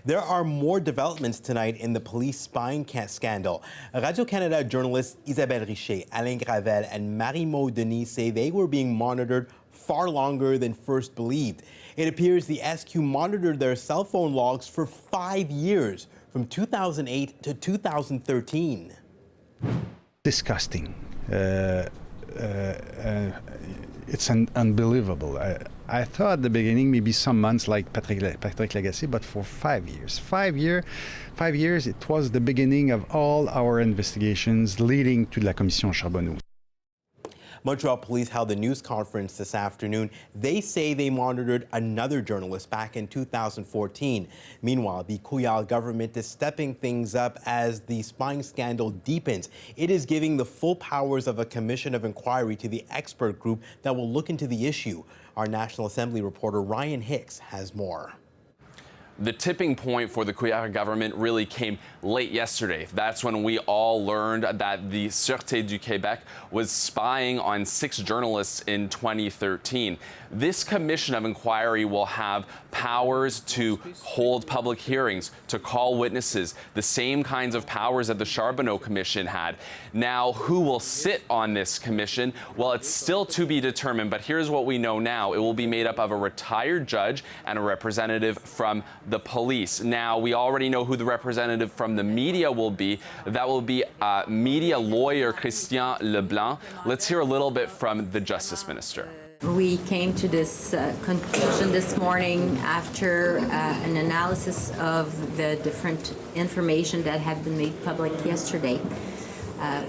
There are more developments tonight in the police spying scandal. Radio-Canada journalists Isabelle Richer, Alain Gravel, and Marie-Maud Denis say they were being monitored far longer than first believed. It appears the SQ monitored their cell phone logs for 5 years, from 2008 to 2013. Disgusting. It's unbelievable. I thought at the beginning maybe some months like Patrick Lagacé, but for 5 years. 5 years, it was the beginning of all our investigations leading to La Commission Charbonneau. Montreal police held a news conference this afternoon. They say they monitored another journalist back in 2014. Meanwhile, the Couillard government is stepping things up as the spying scandal deepens. It is giving the full powers of a commission of inquiry to the expert group that will look into the issue. Our National Assembly reporter Ryan Hicks has more. The tipping point for the Couillard government really came late yesterday. That's when we all learned that the Sûreté du Québec was spying on 6 journalists in 2013. This commission of inquiry will have powers to hold public hearings, to call witnesses, the same kinds of powers that the Charbonneau Commission had. Now, who will sit on this commission? Well, it's still to be determined, but here's what we know now. It will be made up of a retired judge and a representative from the police. Now, we already know who the representative from the media will be. That will be media lawyer Christian Leblanc. Let's hear a little bit from the Justice Minister. We came to this conclusion this morning after an analysis of the different information that have been made public yesterday.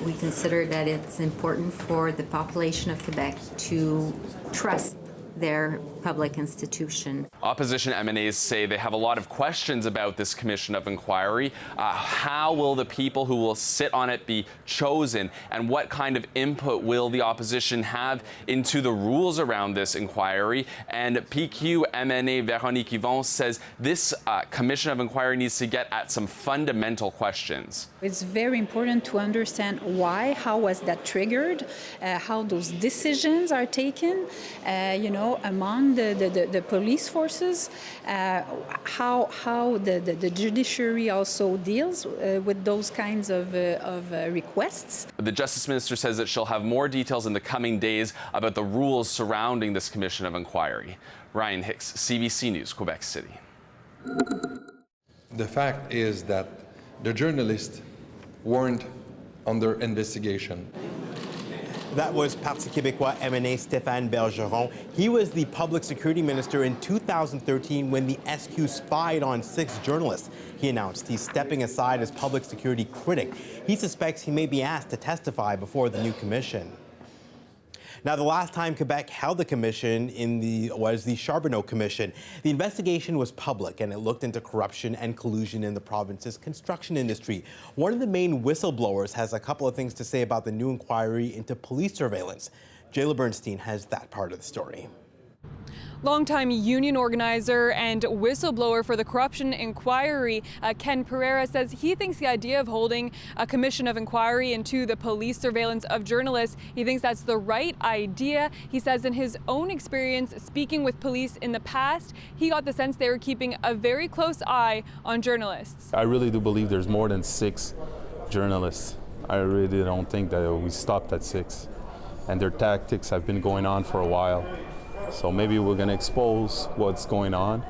We consider that it's important for the population of Quebec to trust their public institution. Opposition MNAs say they have a lot of questions about this commission of inquiry. How will the people who will sit on it be chosen, and what kind of input will the opposition have into the rules around this inquiry? And PQ MNA Véronique Yvon says this commission of inquiry needs to get at some fundamental questions. It's very important to understand why, how was that triggered, how those decisions are taken, among the police forces, how the judiciary also deals with those kinds of requests. The Justice Minister says that she'll have more details in the coming days about the rules surrounding this commission of inquiry. Ryan Hicks, CBC News, Quebec City. The fact is that the journalists weren't under investigation. That was Parti Québécois MNA Stéphane Bergeron. He was the public security minister in 2013 when the SQ spied on 6 journalists. He announced he's stepping aside as public security critic. He suspects he may be asked to testify before the new commission. Now, the last time Quebec held a commission was the Charbonneau Commission. The investigation was public, and it looked into corruption and collusion in the province's construction industry. One of the main whistleblowers has a couple of things to say about the new inquiry into police surveillance. Jayla Bernstein has that part of the story. Longtime union organizer and whistleblower for the corruption inquiry, Ken Pereira, says he thinks the idea of holding a commission of inquiry into the police surveillance of journalists, he thinks that's the right idea. He says in his own experience speaking with police in the past, he got the sense they were keeping a very close eye on journalists. I really do believe there's more than 6 journalists. I really don't think that we stopped at 6. And their tactics have been going on for a while. So maybe we're going to expose what's going on,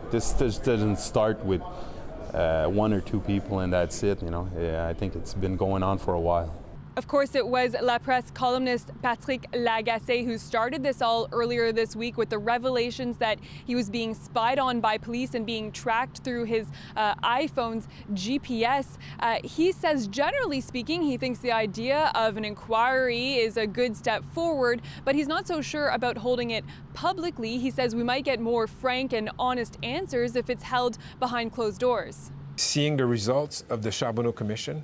This doesn't start with 1 or 2 people and that's it, I think it's been going on for a while. Of course, it was La Presse columnist Patrick Lagacé who started this all earlier this week with the revelations that he was being spied on by police and being tracked through his iPhone's GPS. He says, generally speaking, he thinks the idea of an inquiry is a good step forward, but he's not so sure about holding it publicly. He says we might get more frank and honest answers if it's held behind closed doors. Seeing the results of the Charbonneau Commission,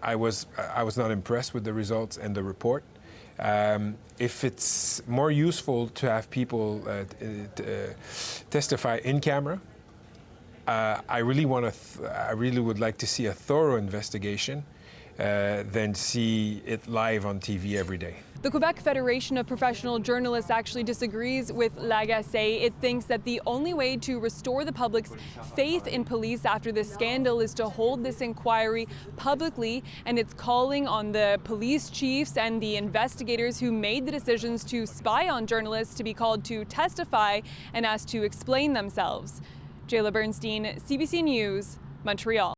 I was not impressed with the results and the report. If it's more useful to have people testify in camera, I really would like to see a thorough investigation than see it live on TV every day. The Quebec Federation of Professional Journalists actually disagrees with Lagacé. It thinks that the only way to restore the public's faith in police after this scandal is to hold this inquiry publicly, and it's calling on the police chiefs and the investigators who made the decisions to spy on journalists to be called to testify and asked to explain themselves. Jayla Bernstein, CBC News, Montreal.